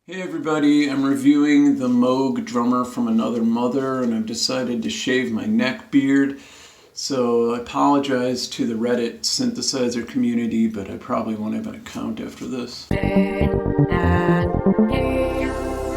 Hey everybody, I'm reviewing the Moog Drummer from Another Mother, and I've decided to shave my neck beard. So I apologize to the Reddit Synthesizer community, but I probably won't have an account after this.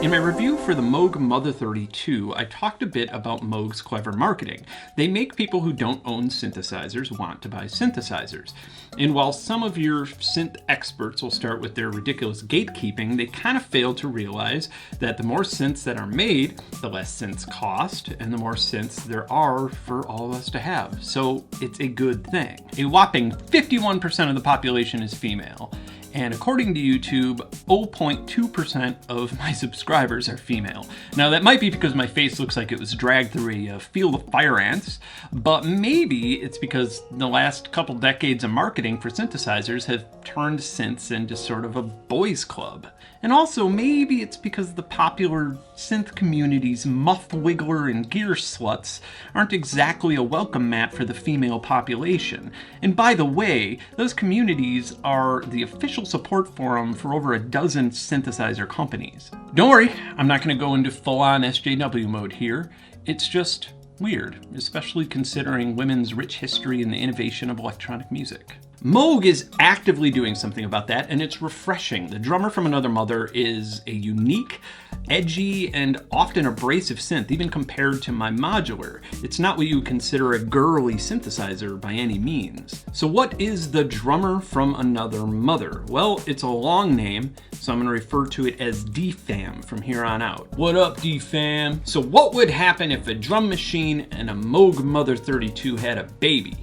In my review for the Moog Mother-32, I talked a bit about Moog's clever marketing. They make people who don't own synthesizers want to buy synthesizers. And while some of your synth experts will start with their ridiculous gatekeeping, they kind of fail to realize that the more synths that are made, the less synths cost, and the more synths there are for all of us to have. So it's a good thing. A whopping 51% of the population is female. And according to YouTube, 0.2% of my subscribers are female. Now that might be because my face looks like it was dragged through a field of fire ants, but maybe it's because the last couple decades of marketing for synthesizers have turned synths into sort of a boys club. And also maybe it's because the popular synth community's muff wiggler and gear sluts aren't exactly a welcome mat for the female population. And by the way, those communities are the official support forum for over a dozen synthesizer companies. Don't worry, I'm not going to go into full-on SJW mode here. It's just weird, especially considering women's rich history in the innovation of electronic music. Moog is actively doing something about that, and it's refreshing. The Drummer from Another Mother is a unique, edgy, and often abrasive synth, even compared to my modular. It's not what you would consider a girly synthesizer by any means. So what is the Drummer from Another Mother? Well, it's a long name, so I'm going to refer to it as DFAM from here on out. What up, DFAM? So what would happen if a drum machine and a Moog Mother-32 had a baby?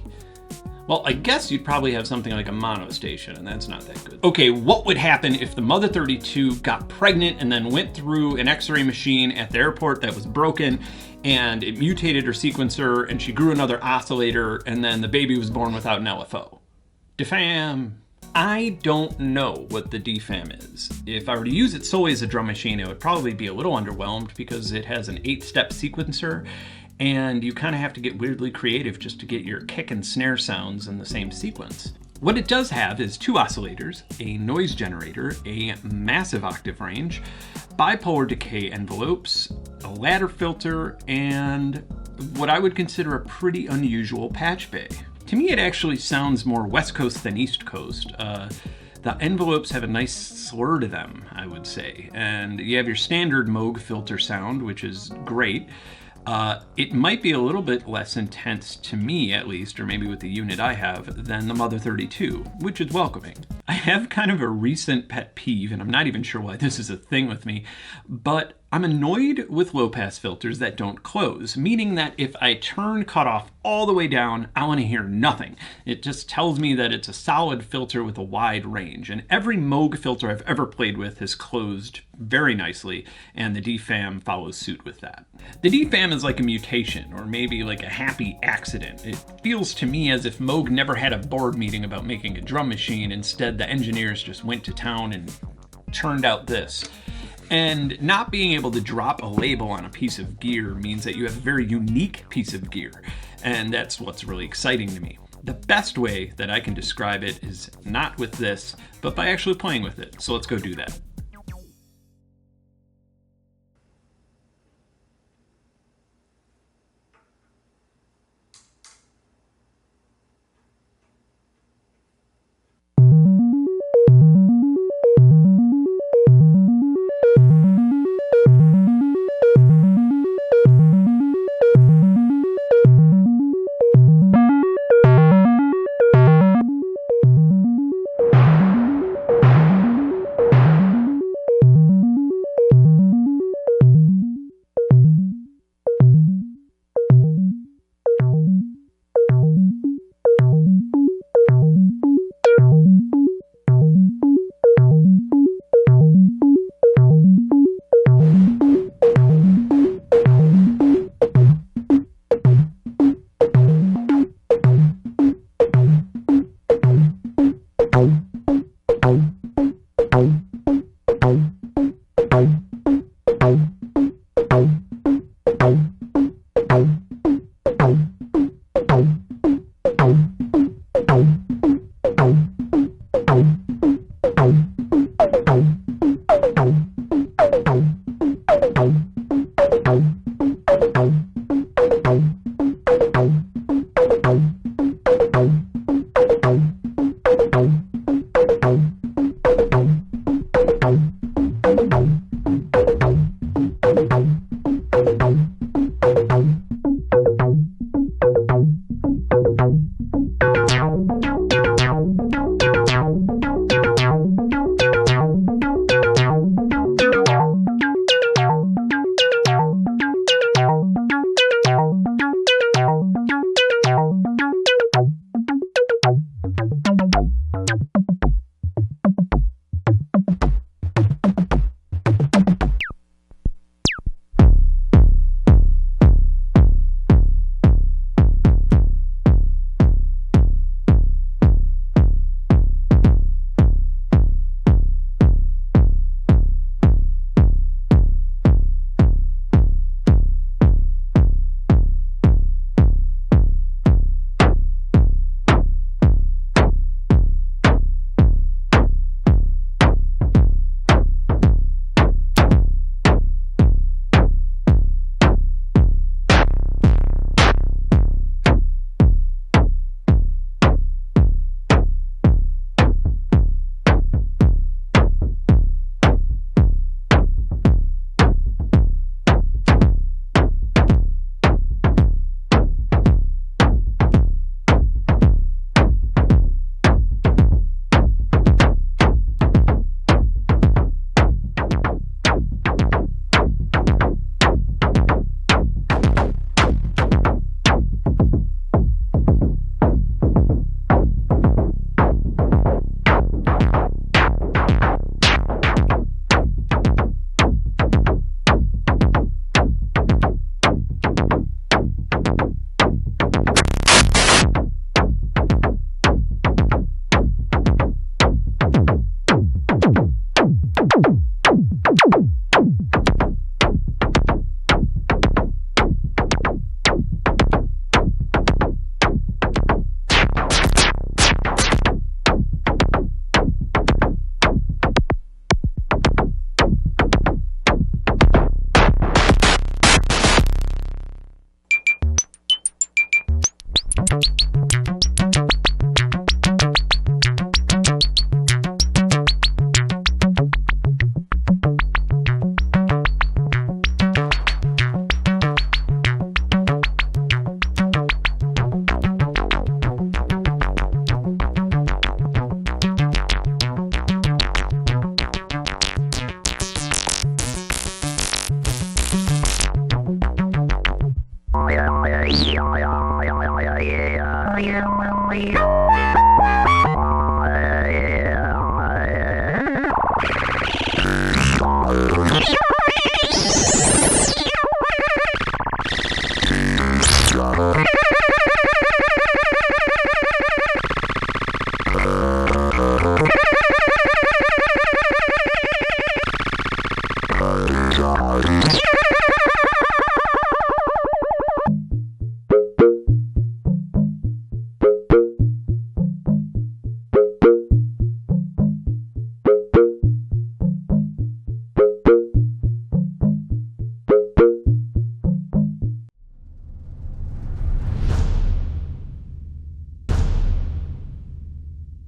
Well, I guess you'd probably have something like a mono station, and that's not that good. Okay, what would happen if the Mother-32 got pregnant and then went through an X-ray machine at the airport that was broken, and it mutated her sequencer, and she grew another oscillator, and then the baby was born without an LFO? DFAM. I don't know what the DFAM is. If I were to use it solely as a drum machine, it would probably be a little underwhelmed because it has an 8-step sequencer, and you kind of have to get weirdly creative just to get your kick and snare sounds in the same sequence. What it does have is 2 oscillators, a noise generator, a massive octave range, bipolar decay envelopes, a ladder filter, and what I would consider a pretty unusual patch bay. To me, it actually sounds more West Coast than East Coast. The envelopes have a nice slur to them, I would say, and you have your standard Moog filter sound, which is great. It might be a little bit less intense to me, at least, or maybe with the unit I have, than the Mother-32, which is welcoming. I have kind of a recent pet peeve, and I'm not even sure why this is a thing with me, but I'm annoyed with low-pass filters that don't close, meaning that if I turn cutoff all the way down, I want to hear nothing. It just tells me that it's a solid filter with a wide range, and every Moog filter I've ever played with has closed very nicely, and the DFAM follows suit with that. The DFAM is like a mutation, or maybe like a happy accident. It feels to me as if Moog never had a board meeting about making a drum machine. Instead, the engineers just went to town and churned out this. And not being able to drop a label on a piece of gear means that you have a very unique piece of gear, and that's what's really exciting to me. The best way that I can describe it is not with this, but by actually playing with it. So let's go do that.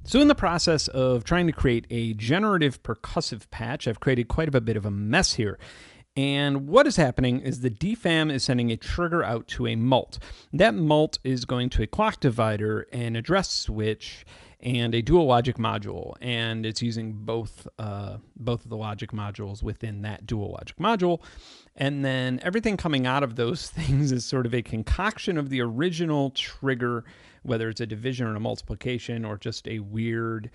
So in the process of trying to create a generative percussive patch, I've created quite a bit of a mess here. And what is happening is the DFAM is sending a trigger out to a mult. That mult is going to a clock divider, an address switch, and a dual logic module. And it's using both of the logic modules within that dual logic module. And then everything coming out of those things is sort of a concoction of the original trigger, whether it's a division or a multiplication or just a weird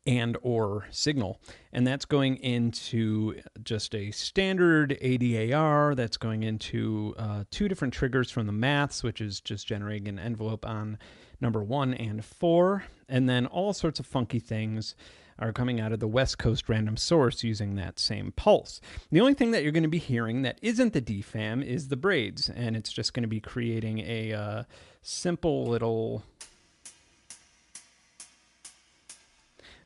and or signal. And that's going into just a standard ADAR that's going into two different triggers from the maths, which is just generating an envelope on number 1 and 4. And then all sorts of funky things are coming out of the West Coast random source using that same pulse. The only thing that you're going to be hearing that isn't the DFAM is the braids, and it's just going to be creating a simple little,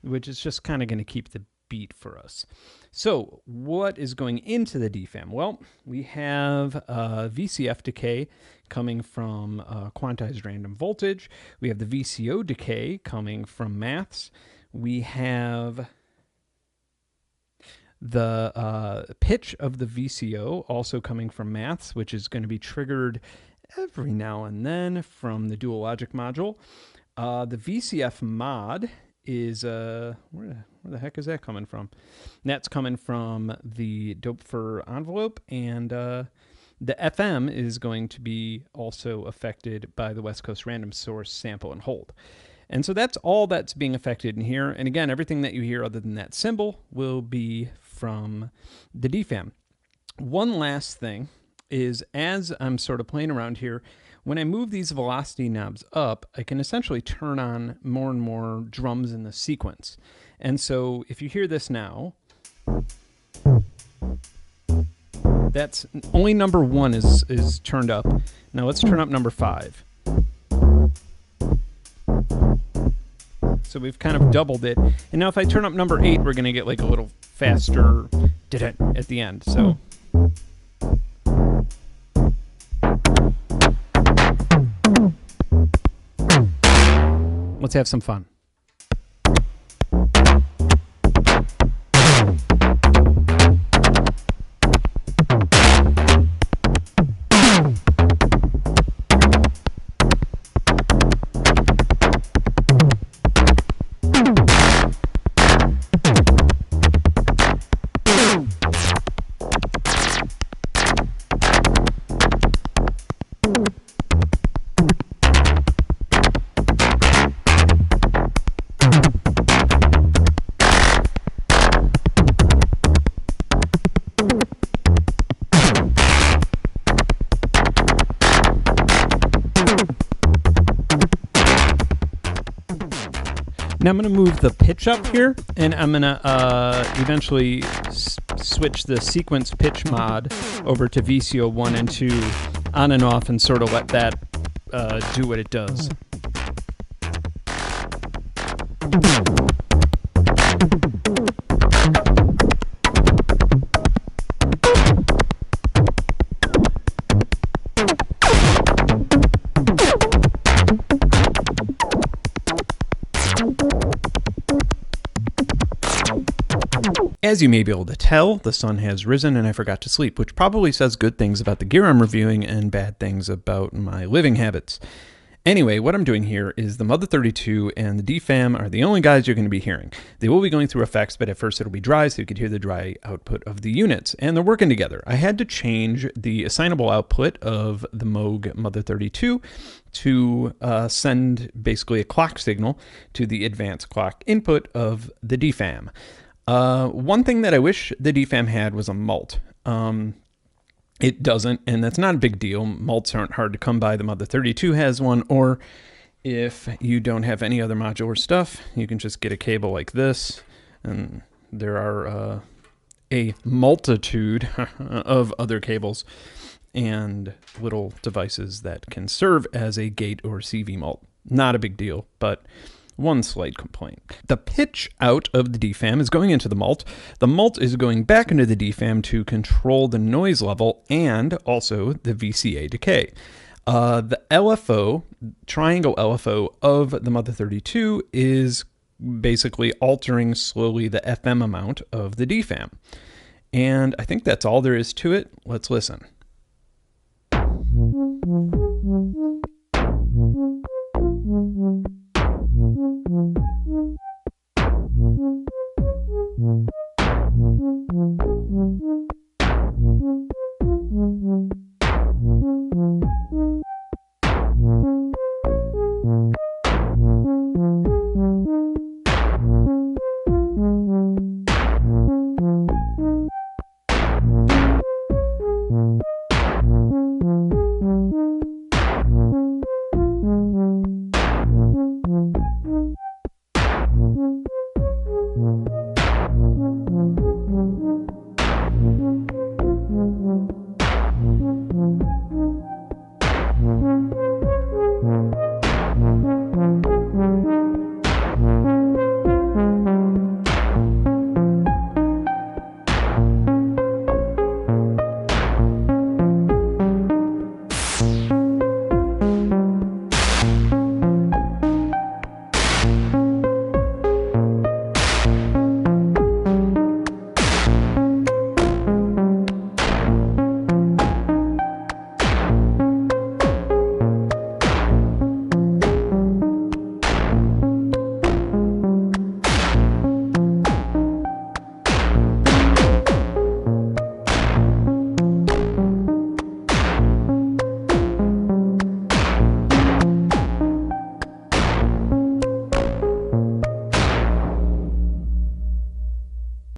which is just kind of going to keep the beat for us. So what is going into the DFAM? Well, we have VCF decay coming from quantized random voltage. We have the VCO decay coming from maths. We have the pitch of the VCO also coming from maths, which is going to be triggered every now and then from the dual logic module. The VCF mod is, where the heck is that coming from? That's coming from the Dope envelope, and the FM is going to be also affected by the West Coast random source sample and hold. And so that's all that's being affected in here. And again, everything that you hear other than that symbol will be from the DFAM. One last thing is, as I'm sort of playing around here, when I move these velocity knobs up, I can essentially turn on more and more drums in the sequence. And so if you hear this now, that's only number 1 is turned up. Now let's turn up number 5. So we've kind of doubled it. And now if I turn up number 8, we're going to get like a little faster at the end. So let's have some fun. Now I'm going to move the pitch up here, and I'm going to eventually switch the sequence pitch mod over to VCO 1 and 2 on and off and sort of let that do what it does. As you may be able to tell, the sun has risen and I forgot to sleep, which probably says good things about the gear I'm reviewing and bad things about my living habits. Anyway, what I'm doing here is the Mother-32 and the DFAM are the only guys you're going to be hearing. They will be going through effects, but at first it'll be dry, so you could hear the dry output of the units, and they're working together. I had to change the assignable output of the Moog Mother-32 to send basically a clock signal to the advanced clock input of the DFAM. One thing that I wish the DFAM had was a mult. It doesn't, and that's not a big deal. Mults aren't hard to come by. The Mother-32 has one, or if you don't have any other modular stuff, you can just get a cable like this, and there are a multitude of other cables and little devices that can serve as a gate or CV mult. Not a big deal, but one slight complaint. The pitch out of the DFAM is going into the mult. The mult is going back into the DFAM to control the noise level and also the VCA decay. The LFO, triangle LFO of the Mother-32 is basically altering slowly the FM amount of the DFAM. And I think that's all there is to it. Let's listen.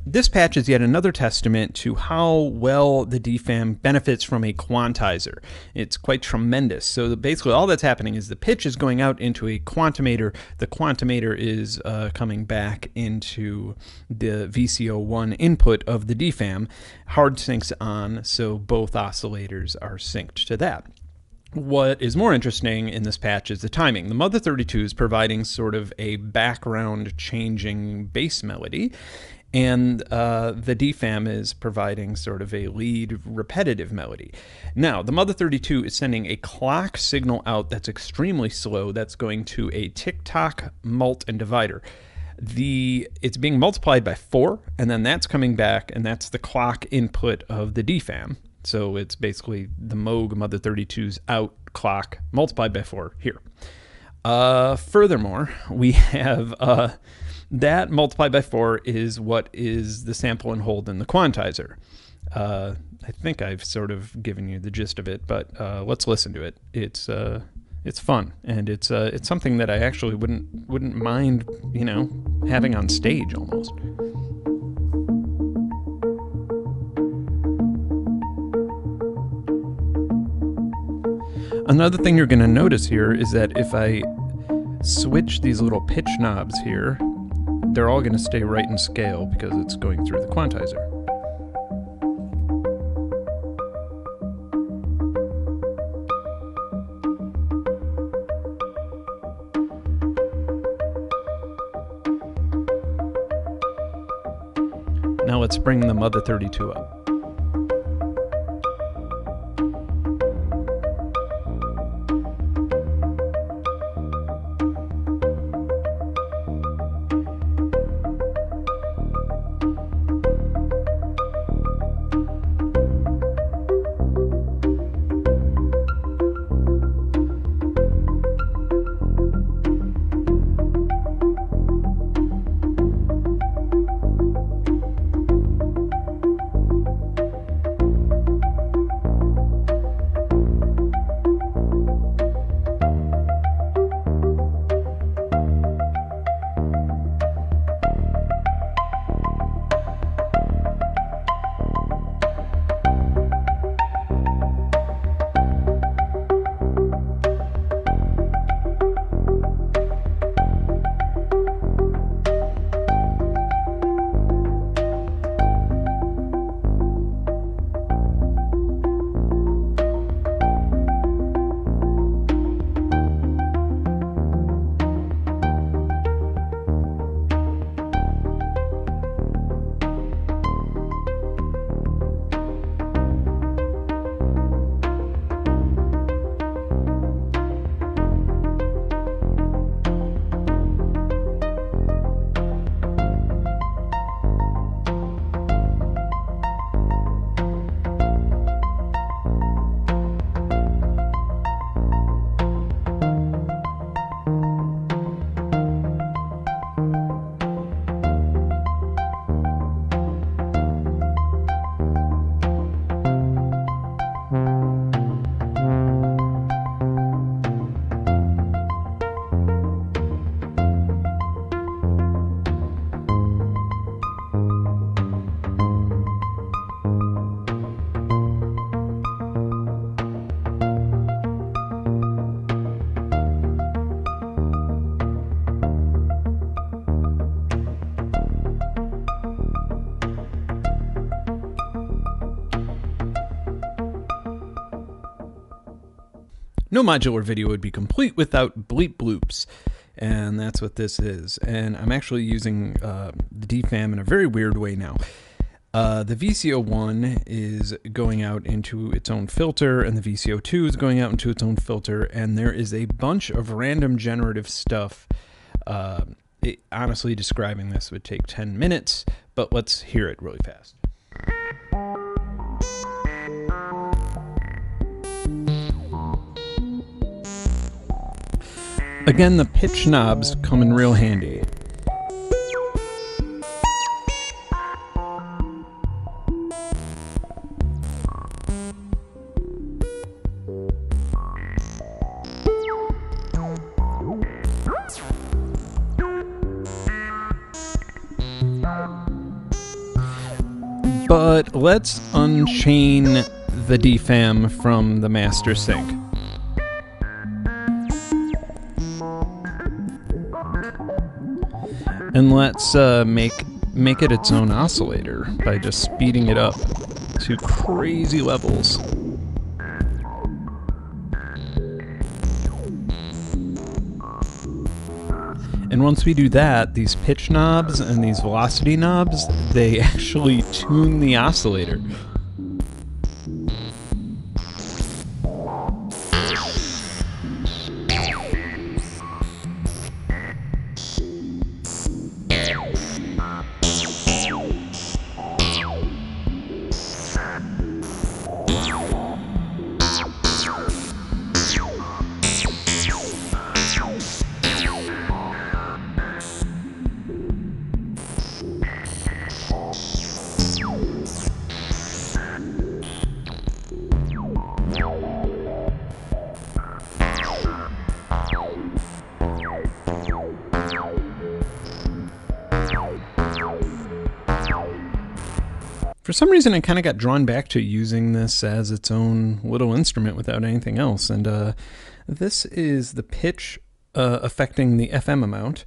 This patch is yet another testament to how well the DFAM benefits from a quantizer. It's quite tremendous. So basically all that's happening is the pitch is going out into a quantimeter. The quantimeter is coming back into the VCO1 input of the DFAM. Hard syncs on, so both oscillators are synced to that. What is more interesting in this patch is the timing. The Mother-32 is providing sort of a background changing bass melody, and the DFAM is providing sort of a lead repetitive melody. Now, the Mother-32 is sending a clock signal out that's extremely slow. That's going to a tick-tock, mult, and divider. It's being multiplied by 4, and then that's coming back, and that's the clock input of the DFAM. So it's basically the Moog Mother-32's out clock multiplied by 4 here. Furthermore, we have that multiplied by 4 is what is the sample and hold in the quantizer. I think I've sort of given you the gist of it, but let's listen to it. It's fun, and it's something that I actually wouldn't mind, having on stage almost. Another thing you're going to notice here is that if I switch these little pitch knobs here, they're all going to stay right in scale because it's going through the quantizer. Now let's bring the Mother-32 up. No modular video would be complete without bleep bloops. And that's what this is. And I'm actually using the DFAM in a very weird way now. The VCO1 is going out into its own filter, and the VCO2 is going out into its own filter, and there is a bunch of random generative stuff. Honestly, describing this would take 10 minutes, but let's hear it really fast. Again, the pitch knobs come in real handy. But let's unchain the DFAM from the master sync. And let's make it its own oscillator by just speeding it up to crazy levels. And once we do that, these pitch knobs and these velocity knobs, they actually tune the oscillator. For some reason, I kind of got drawn back to using this as its own little instrument without anything else. And this is the pitch affecting the FM amount,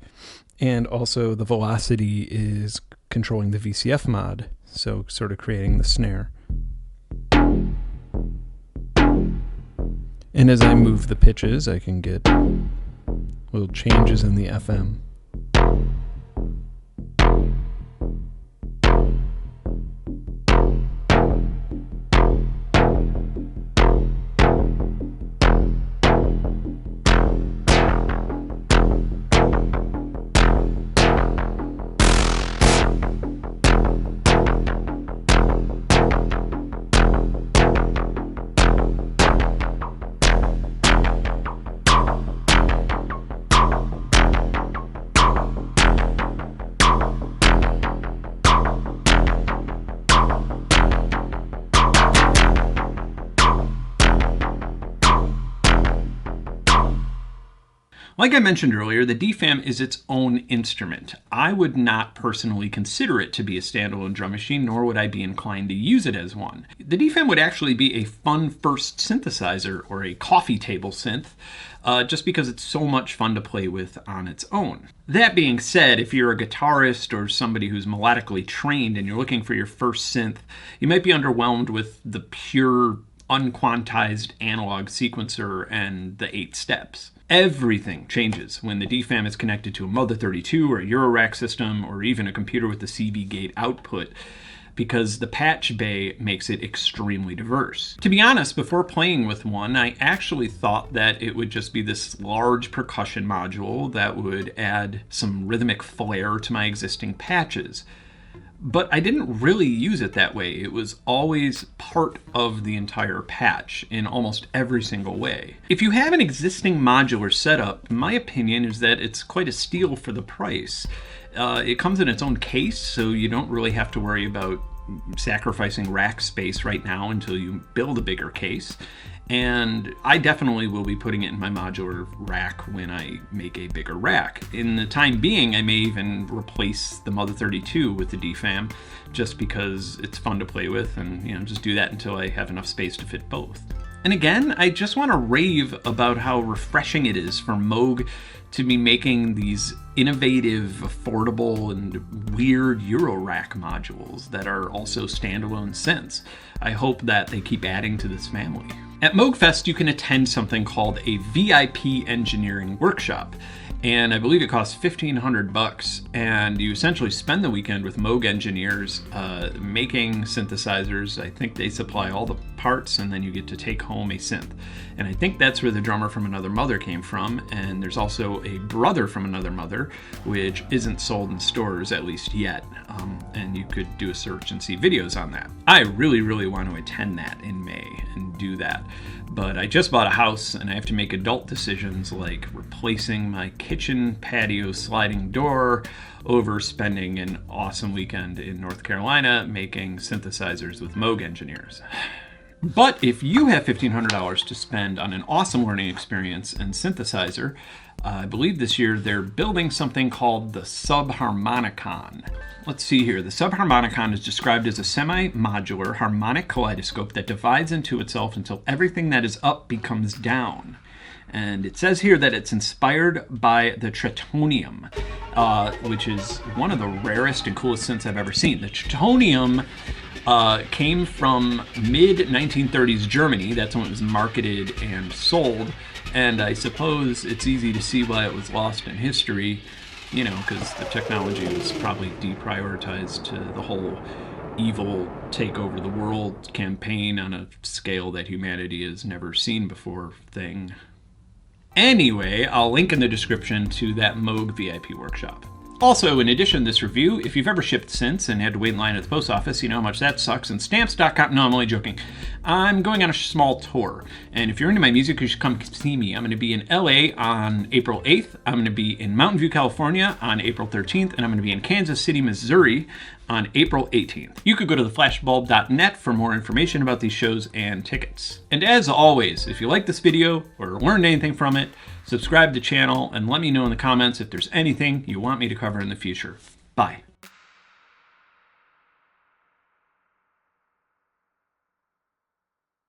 and also the velocity is controlling the VCF mod, so sort of creating the snare. And as I move the pitches, I can get little changes in the FM. Like I mentioned earlier, the DFAM is its own instrument. I would not personally consider it to be a standalone drum machine, nor would I be inclined to use it as one. The DFAM would actually be a fun first synthesizer, or a coffee table synth, just because it's so much fun to play with on its own. That being said, if you're a guitarist or somebody who's melodically trained and you're looking for your first synth, you might be underwhelmed with the pure unquantized analog sequencer and the 8 steps. Everything changes when the DFAM is connected to a Mother-32 or a Eurorack system, or even a computer with the CV gate output, because the patch bay makes it extremely diverse. To be honest, before playing with one, I actually thought that it would just be this large percussion module that would add some rhythmic flair to my existing patches. But I didn't really use it that way. It was always part of the entire patch in almost every single way. If you have an existing modular setup, my opinion is that it's quite a steal for the price. It comes in its own case, so you don't really have to worry about sacrificing rack space right now until you build a bigger case. And I definitely will be putting it in my modular rack when I make a bigger rack. In the time being, I may even replace the Mother-32 with the DFAM, just because it's fun to play with, and just do that until I have enough space to fit both. And again, I just want to rave about how refreshing it is for Moog to be making these innovative, affordable, and weird Eurorack modules that are also standalone synths. I hope that they keep adding to this family. At Moog Fest, you can attend something called a VIP engineering workshop. And I believe it costs $1,500, and you essentially spend the weekend with Moog engineers making synthesizers. I think they supply all the parts, and then you get to take home a synth. And I think that's where the drummer from Another Mother came from. And there's also a brother from Another Mother, which isn't sold in stores, at least yet. And you could do a search and see videos on that. I really, really want to attend that in May and do that. But I just bought a house, and I have to make adult decisions like replacing my kitchen patio sliding door over spending an awesome weekend in North Carolina making synthesizers with Moog engineers. But if you have $1,500 to spend on an awesome learning experience in Synthesizer, I believe this year they're building something called the Subharmonicon. Let's see here. The Subharmonicon is described as a semi-modular harmonic kaleidoscope that divides into itself until everything that is up becomes down. And it says here that it's inspired by the Tritonium, which is one of the rarest and coolest synths I've ever seen. The Tritonium came from mid-1930s Germany. That's when it was marketed and sold. And I suppose it's easy to see why it was lost in history, you know, because the technology was probably deprioritized to the whole evil take over the world campaign on a scale that humanity has never seen before thing. Anyway, I'll link in the description to that Moog VIP workshop. Also, in addition to this review, if you've ever shipped synths and had to wait in line at the post office, you know how much that sucks. And stamps.com, no, I'm only joking. I'm going on a small tour. And if you're into my music, you should come see me. I'm going to be in LA on April 8th. I'm going to be in Mountain View, California on April 13th. And I'm going to be in Kansas City, Missouri on April 18th. You could go to theflashbulb.net for more information about these shows and tickets. And as always, if you like this video or learned anything from it, subscribe to the channel and let me know in the comments if there's anything you want me to cover in the future. Bye.